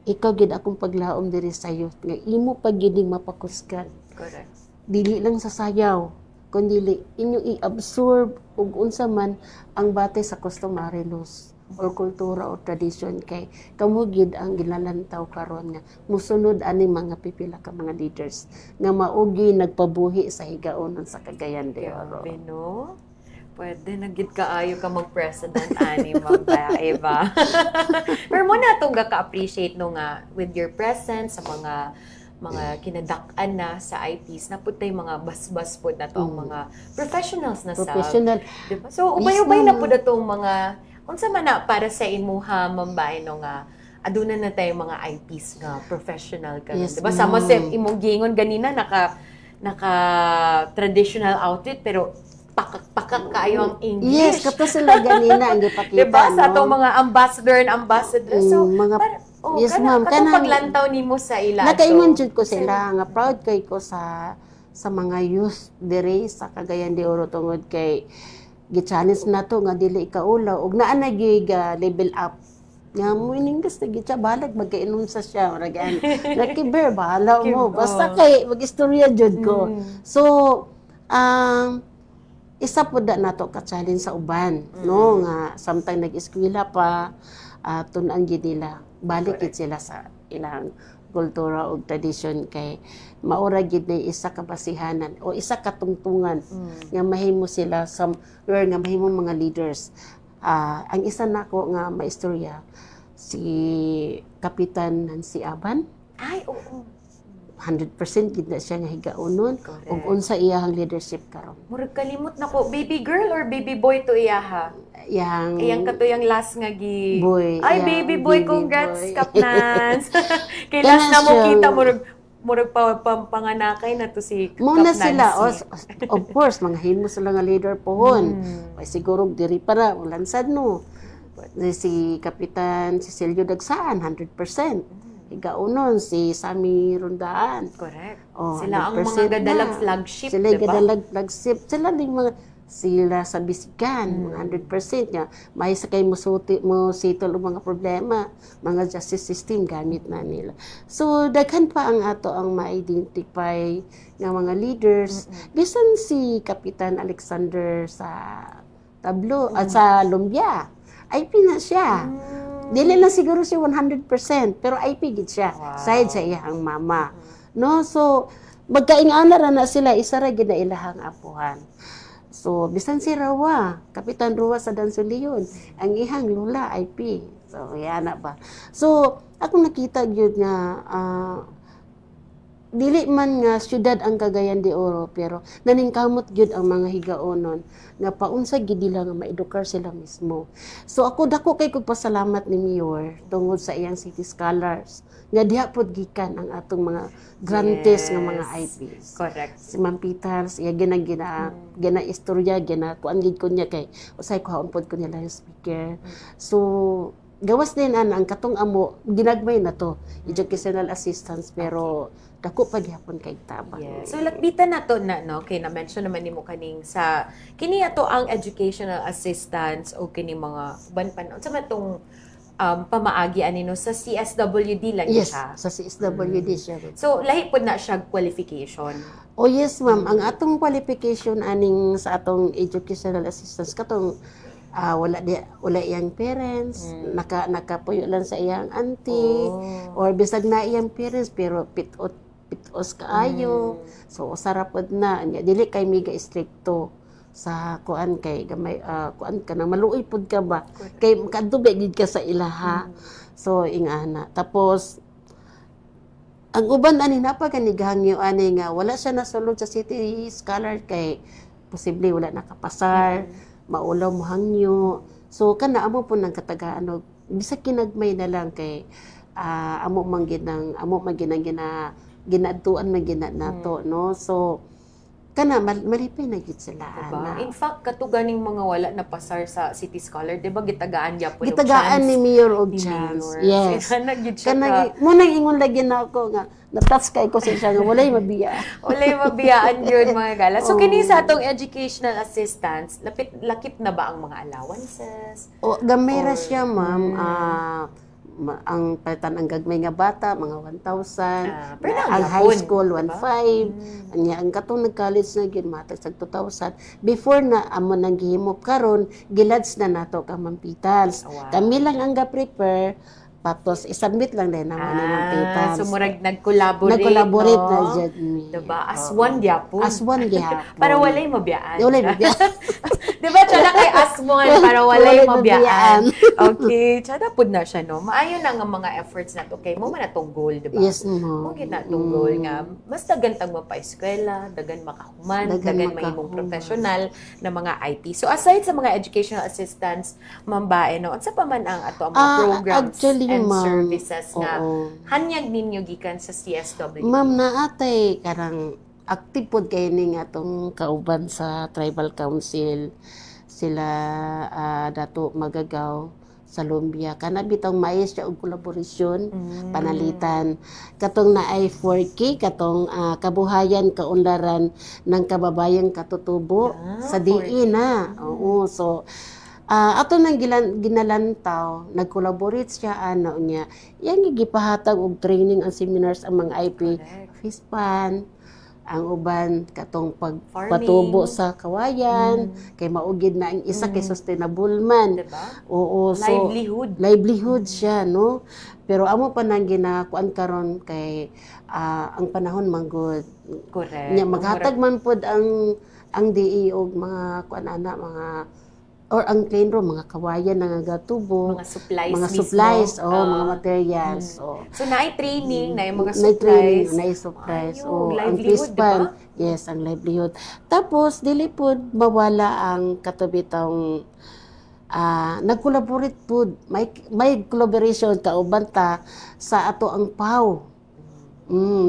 Ikaw gid akong paglaom diri sa youth nga imo pag gid mapakusgan. Correct. Dili lang sa sayaw kundi inyo i-absorb ug unsa man ang batay sa customary laws or kultura o tradition kay kamo gid ang ginalantaw karon nga musunod ani mga pipila ka mga leaders nga maugi nagpabuhi sa higaonon sa Cagayan de Oro. Grabe, no? Pwede na gid kaayo ka mag-president ani magbae ba? Pero mo na tong ka-appreciate no nga with your presence sa mga kinadak-an na sa IPs na putay mga bas-bas po na to ang mga professionals na sa diba? So ubay-ubay na po na tong mga unsa man na para sa imuha mambay no nga aduna na tayo mga IPs nga professional ka yes, diba sama sa imong gingon ganina naka traditional outfit pero pakak kayo ang English. Yes, kato sila ganina ang gipakita diba no? sa atong mga ambassador so mga yes ma'am kanang paglantaw nimo sa ila nakaingon jud ko sila nga proud kay ko sa mga youth diri sa Cagayan de Oro tungod kay gi-challenge na to nga dili ikaulaw ug naa na level up nga mo iningas na gid balag magkainom sa siya ragan nakiber bahala mo basta kay magistorya jud ko so isa po da nato ka challenge sa uban no nga samtang nag-eskwela pa tun-an gid nila balik gid sila sa ilang kultura o tradition kay maura gid na isa ka basihanan o isa ka tungtungan nga mahimo sila somewhere nga mahimo mga leaders. Ang isa nako nga maistorya si Kapitan Nancy Aban. Ay, oo. 100% gid na siya nga higaonon ug unsa iyang leadership karon. Murag kalimot nako, baby girl or baby boy to iyaha? Iyang katuyang last nga gi. Boy. Ay, baby boy, congrats, Kapnans. Kay last na mo kita murag panganakay na to si Kap Muna Nancy. sila, of course, mga himo sila nga leader pohon. Ay siguro diri para ulansad no. Si Kapitan Cecilio Dagsaan 100%. Igaunon si Sami Rondaan. Correct. Sila ang mga gadalag flagship, sila diba? gadalag flagship. Sila din mga sila sa bisigan, 100% nga. May sakay mo sitol ang mga problema, mga justice system gamit na nila. So, daghan pa ang ato ang ma-identify ng mga leaders. Bisan si Kapitan Alexander sa Tablo, at sa Lumbia, IP na siya. Dili lang siguro siya 100%, pero IP gid siya. Side sa iyang mama. No, so magkaingana ra na sila isa ra gid na ilahang apuhan. So bisan si Rawa, Kapitan Rawa sa Dansulion, ang ihang lula IP. So yana ba. So ako nakita gyud nga dili man nga syudad ang Cagayan de Oro pero naningkamot gyud ang mga higaonon nga paunsa gid nila nga maedukar sila mismo. So ako dako kay kog pasalamat ni Mayor tungod sa iyang City Scholars nga diha pod gikan ang atong mga grantes nga mga IPs. Correct. Si Ma'am Peters iya gina istorya kuan gid ko niya kay usay ko haon pod ko nila yung speaker. So gawas din ang katong amo ginagmay na to educational assistance pero dako pa gyapon kay tabang. Yes. So lakbitan na to na no kay na mention naman nimo kaning sa kini ato ang educational assistance o kini mga uban pa unsa man tong pamaagi anino sa CSWD lang siya. Yes, sa CSWD siya. So lahi pod na siya qualification. Oh yes ma'am, ang atong qualification aning sa atong educational assistance katong wala iyang parents, nakapuyo lang sa iyang auntie, or bisag na iyang parents pero pitos kaayo. So sarapod na dili kay mega stricto sa kuan kay gamay kuan ka na maluoy pud ka ba kay kadube gid ka sa ilaha. So ingana tapos ang uban ani napaganigangyo ani nga wala siya nasulod sa City Scholar kay posible wala nakapasar, maulaw mo hangyo. So kana amo po nang katagaan bisag kinagmay na lang kay amo man ginang ginadtuan man gina nato no. So kana malipay na gid sila Diba? In fact, katuganing mga wala na pasar sa City Scholar, di ba gitagaan gyapon og gitagaan chance ni Mayor og ni chance. Mayor. Yes. Kaya nagyud siya Kana ka. mo nang ingon lagi na ako nga natas kay ko sa siya nga walay mabiya. Walay mabiyaan yun mga gala. So, Oo. kini sa atong educational assistance, lakip na ba ang mga allowances? O gamay ra Or- siya ma'am. Ang palitan ang gagmay nga bata mga 1,000. pero Ang ang high yapon, school diba? 1,500. Anya ang katong nag-college na gid matag sa 2,000. Before na amo nang gihimo karon gilads na nato ka mampitals. Wow. Kami lang ang ga-prepare tapos isubmit lang din naman ang mampitals. So, murag nag-collaborate, Nag-collaborate no? na jud mi. Diba? As Oo. one gyapon. As one gihapon. Para walay mabiyaan. Walay mabiyaan. Diba, tsada kay Asmon, para walay Walay mabiyaan. mabiyaan. Okay, tsada pud na siya, no? Maayo na nga mga efforts na to. Okay, mo man na tong goal, diba? Yes mo. Mo na tong goal nga, mas dagan tang mapa-eskwela, dagan makahuman, dagan mahimong makahuman. professional na mga IT. So, aside sa mga educational assistance, mambae, no? Unsa pa man ang ato ang mga programs actually, and ma'am, services nga oo. hanyag ninyo gikan sa CSW? Ma'am, naatay karang active pod kay ning atong kauban sa Tribal Council sila dato magagaw sa Lumbia kana bitong mais siya og kolaborasyon panalitan katong naay 4K katong kabuhayan kaunlaran ng kababayang katutubo sa 4K. DE na. Oo, so ato nang ginalantaw, nag-collaborate siya ano niya. Yang gipahatag og training ang seminars ang mga IP Correct. Fispan, ang uban katong Farming. pagpatubo sa kawayan, kay maugid na ang isa kay sustainable man. Diba? Oo, so livelihood siya, no? Pero amo pa nang ginakuan karon kay ang panahon manggod. Correct. Nya maghatag man pod ang DE og mga kuan ana mga or ang clean room mga kawayan nga gatubo, mga supplies mga mismo. supplies, mga materials. So, naay training, naay mga May training, supplies. naay supplies. Ayun, Ang livelihood, Fispan, diba? yes, ang livelihood. Tapos, dili po mawala ang katubitang nag-collaborate po. May collaboration kauban ta sa ato ang PAW.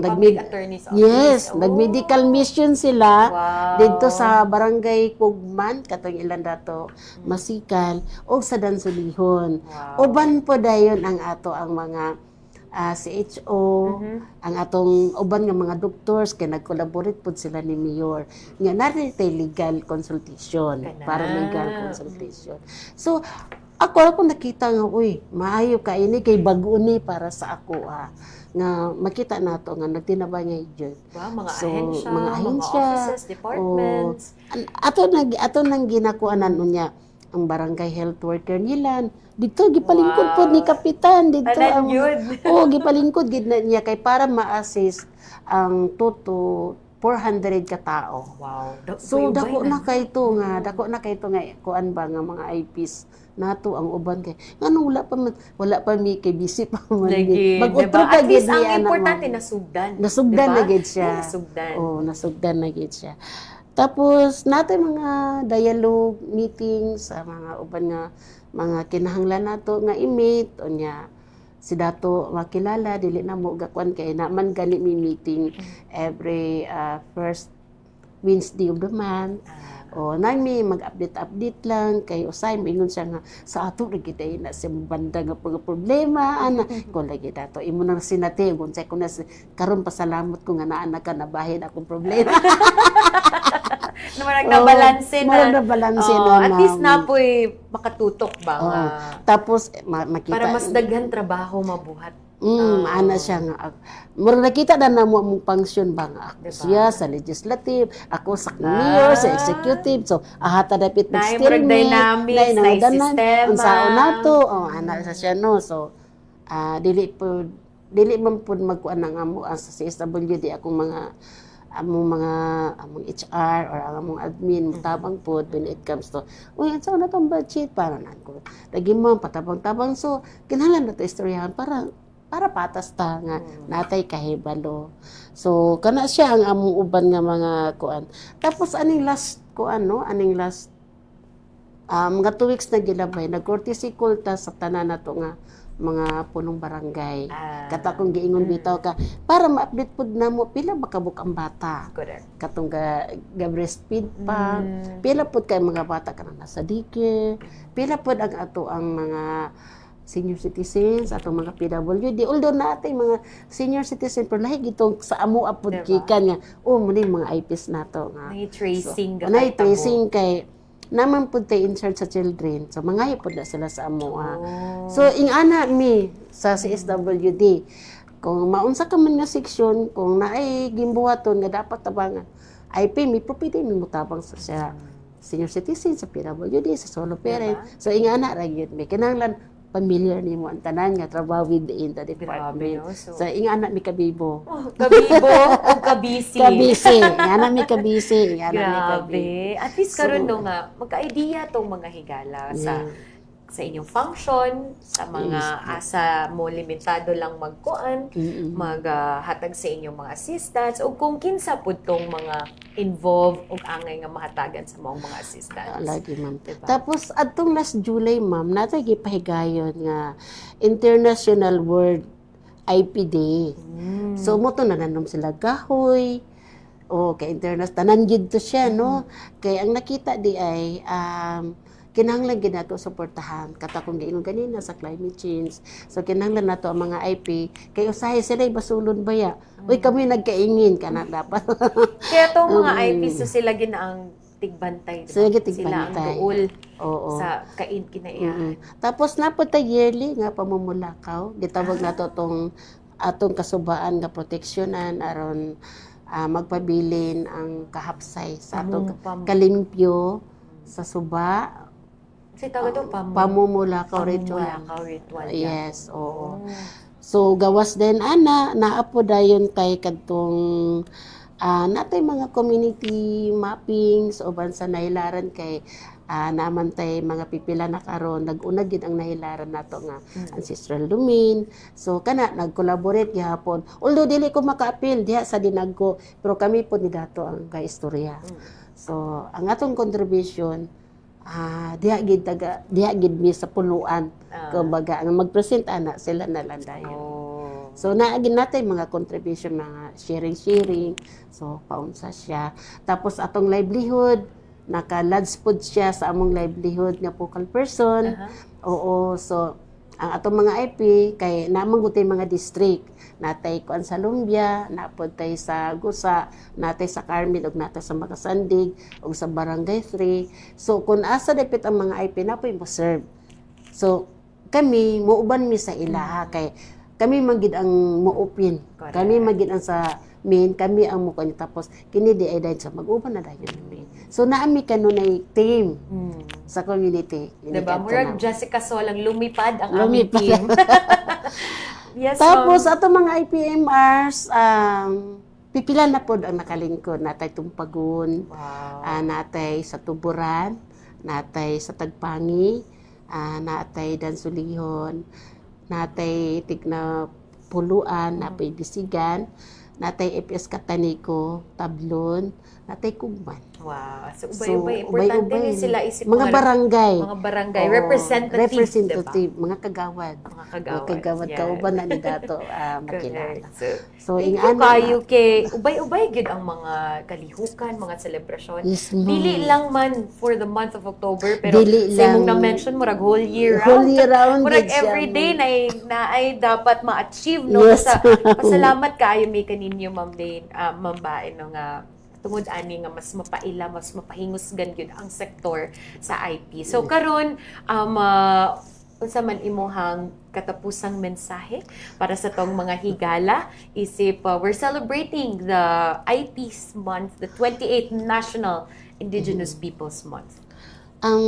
Public Attorney's Office. Yes, Oh. nag-medical mission sila Wow. dito sa Barangay Kugman, katong ilan dato, Masikal, o sa Dansulihon. Wow. Uban po dayon ang ato ang mga CHO, ang atong uban nga mga doctors kay nag-collaborate pud sila ni Mayor. Nga naritay legal consultation, Kana. para legal consultation. So ako nakita nga, uy, maayo ka ini kay bago ni para sa ako nga makita nato nga nagtinabay nga jud. Wow, mga So, ahensya, mga ahensya, offices, departments. Ato nang ginakuanan unya ang barangay health worker nila dito gipalingkod po ni kapitan dito Tanan yun. gipalingkod gid na niya kay para ma-assist ang 2 to 400 ka tao. Wow. So dako na kay to nga kuan ba nga mga IPs nato ang uban kay nganong wala pa mi kay busy pa man Lagi, mag-utro diba? pa At least gid ang niya, importante ma'am. nasugdan. Nasugdan diba? na gid siya. Nasugdan. Nasugdan na gid siya. Tapos natin mga dialogue meetings sa mga uban nga mga kinahanglan nato nga i-meet unya si dato makilala dili na mo gakuan kay naman gani mi meeting every first Wednesday of the month. Nami mag-update lang kay usay mingon siya nga sa ato ri kita na sa banda nga problema ana ko lagi dato imo nang sinati unsay ko na karon pasalamat ko nga naa na ka nabahin akong problema. Naman nagnabalansin na. Nagnabalansin na. At least na po'y makatutok ba nga. Tapos makita Para mas daghan trabaho mabuhat. ana siya nga. Murag nakita na namo mong function ba nga ako Diba? siya sa legislative, ako sa mayor, sa executive. So, ahata dapit Naay mag-steering murag dynamics, naay sistema. Unsaon nato, ana sa siya no. So, dili man pud magkuan ang amo sa CSWD akong among HR or among admin tabang pod when it comes to unsa na tong budget para nako lagi mo patabang-tabang so kinahanglan nato istoryahan para patas ta nga natay kahibalo. So kana siya ang among uban nga mga kuan. Tapos aning last kuan no, mga 2 weeks na gilabay nag-courtesy call ta sa tanan nato nga mga punong barangay. Ah. Kata kung giingon bitaw ka para ma-update pud namo pila makabuk ang bata. Correct. Katong ga breastfeed pa. Pila pud kay mga bata kanang nasa daycare. Pila pud ang ato ang mga senior citizens atong mga PWD, although natay mga senior citizen pero lahi gitong sa amo apod Diba? gikan nga muli mga IPs nato nga May tracing so, nay tracing kay naman pud tay insert sa children so mga pud na sila sa amo so ing ana mi sa CSWD kung maunsa ka man nga seksyon kung naay gimbuhaton nga dapat tabangan IP mi pwede mi mutabang sa siya senior citizen sa PWD sa solo parent so ing ana ra gyud mi kinahanglan familiar nimo ang tanan nga trabaho within the department. Grabe, no? So ing anak mi kabibo. Oh, kabibo o kabisi. Kabisi. Ana mi kabisi. Ana mi kabibo. Grabe. At least karon no nga magka-idea tong mga higala sa inyong function, sa mga asa mo limitado lang magkuan, maghatag sa inyong mga assistants o kung kinsa pud tong mga involved og angay nga mahatagan sa mga assistants. Lagi ma'am. Diba? Tapos adtong last July ma'am, natay gipahigayon nga International World IP Day. So mo to nananom sila gahoy. O kay international tanan gid to siya no. Kay ang nakita di ay kinahanglan gid nato suportahan kata kung giingon kanina sa climate change so kinahanglan nato ang mga IP kay usahay sila basulon baya uy kami nagkaingin kana dapat kaya tong mga IP so sila ginaang tigbantay diba? Sila ang duol sa kain kinaiya tapos napod ta yearly nga pamumulakaw gitawag nato tong atong kasubaan nga proteksyonan aron magpabilin ang kahapsay sa atong kalimpyo sa suba si tawag ito pamumulakaw ritual. Yes, oo. So gawas din ana naapo dayon kay kadtong natay mga community mappings o bansa nahilaran kay naamantay mga pipila na karon nag-unag gid ang nahilaran nato nga ancestral domain. So kana nag-collaborate gihapon. Although dili ko maka-appeal diha sa dinagko pero kami po ni dato ang kaistorya. So ang atong contribution diha gid mi sa puluan kumbaga ang mag-present ana sila na lang dayon so naagin natay mga contribution mga sharing so paunsa siya tapos atong livelihood naka-lodge pod siya sa among livelihood nga focal person oo so ang atong mga IP kay namang gutay mga district natay kuan sa Lumbia napod tay sa Gusa natay sa Carmen ug natay sa Makasandig ug sa Barangay 3 so kun asa dapit ang mga IP napoy mo serve so kami muuban mi sa ilaha kay kami magid ang muupin kami magid ang sa main kami ang mo kani tapos kini di ay sa mag-uban na dayon mi so naami kanunay team sa community diba murag Jessica Solang lumipad ang aming team yes, tapos ato mga IPMRs pipila na pod ang nakalingkod natay Tumpagon natay sa Tuburan natay sa Tagpangi natay Dansulihon natay Tigna Puluan napay Bisigan natay EPS Kataniko Tablon natay Kugman. Wow. So, ubay-ubay. Importante ni sila isip mga barangay. Mga barangay. Representative. Mga kagawad. Mga kagawad. Kauban na ni dato makilala. So kayo kay ubay-ubay gid ang mga kalihukan, mga selebrasyon. Yes, dili lang man for the month of October, pero sa imong na-mention murag whole year round. Whole year round. Murag everyday na ay dapat ma-achieve no. Yes. Pasalamat kaayo may kaninyo Ma'am Bae no nga tungod ani nga mas mapaila, mas mapahingusgan gyud ang sektor sa IP. So karon unsa man imong katapusang mensahe para sa tong mga higala isip we're celebrating the IP's month, the 28th National Indigenous Peoples Month. Ang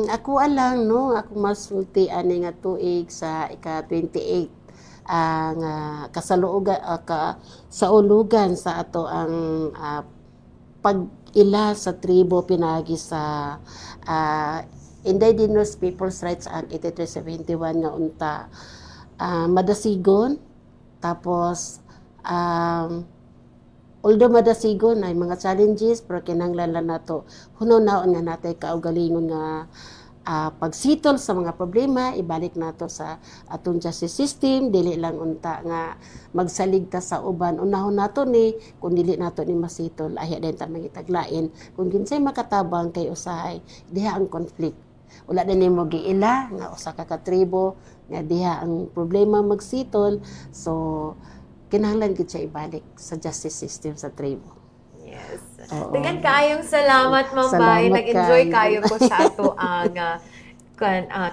ako alang no, ako masulti ani nga tuig sa ika-28 ang kasaluogan sa ulugan sa ato ang pag-ila sa tribo pinagi sa Indigenous Peoples' Rights Act 8371 nga unta madasigon tapos although madasigon ay mga challenges pero kinahanglan nato hunaw-naon nga natay kaugalingon nga pagsitol sa mga problema, ibalik nato sa atong justice system, dili lang unta nga magsalig ta sa uban. Unahon nato ni, kung dili nato ni masitol, ahi din ta mangitaglain. Kung kinsay makatabang kay usahay, diha ang conflict. Wala din mo giila nga usa ka katribo nga diha ang problema magsitol. So kinahanglan gid siya ibalik sa justice system sa tribo. Yes. Oo. Dagan kayong salamat, Ma'am Bay. Salamat Nag-enjoy kayo kayo. ko sa ato ang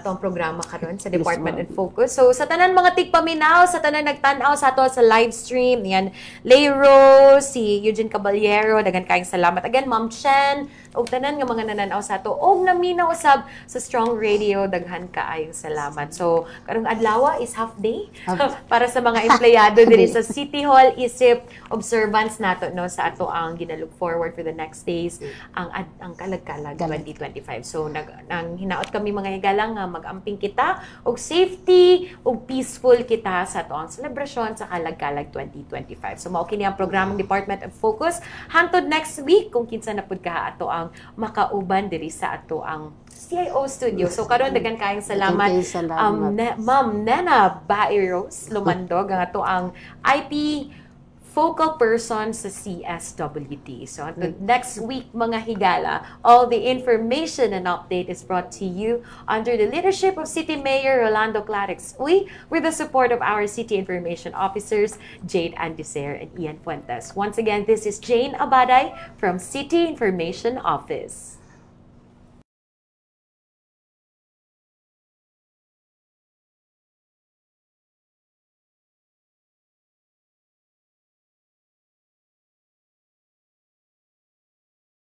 tong programa karon sa Department Yes, and Focus. So sa tanan mga tigpaminaw, sa tanan nagtan-aw sa ato sa live stream, yan Lay Rose, si Eugene Caballero, dagan kayong salamat. Again, Ma'am Chen, og tanan nga mga nananaw sa ato og naminaw usab sa Strong Radio, daghan kaayong salamat. So karong adlaw is half day para sa mga empleyado diri sa City Hall, isip observance nato no sa ato ang ginalook forward for the next days ang Kalag-Kalag 2025. So nang hinaot kami mga higala nga mag-amping kita og safety og peaceful kita sa ato ang selebrasyon sa Kalag-Kalag 2025. So mao kini ang programang Department of Focus hangtod next week kung kinsa na pud ka ato ang makauban diri sa ato ang CIO studio. So karon dagan kayong salamat. Ma'am Nena Bairros Lumandog ang ato ang IP focal person sa CSWD. So next week mga higala, all the information and update is brought to you under the leadership of City Mayor Rolando Clarix Uy with the support of our City Information Officers Jade Andicer and Ian Fuentes. Once again, this is Jane Abaday from City Information Office.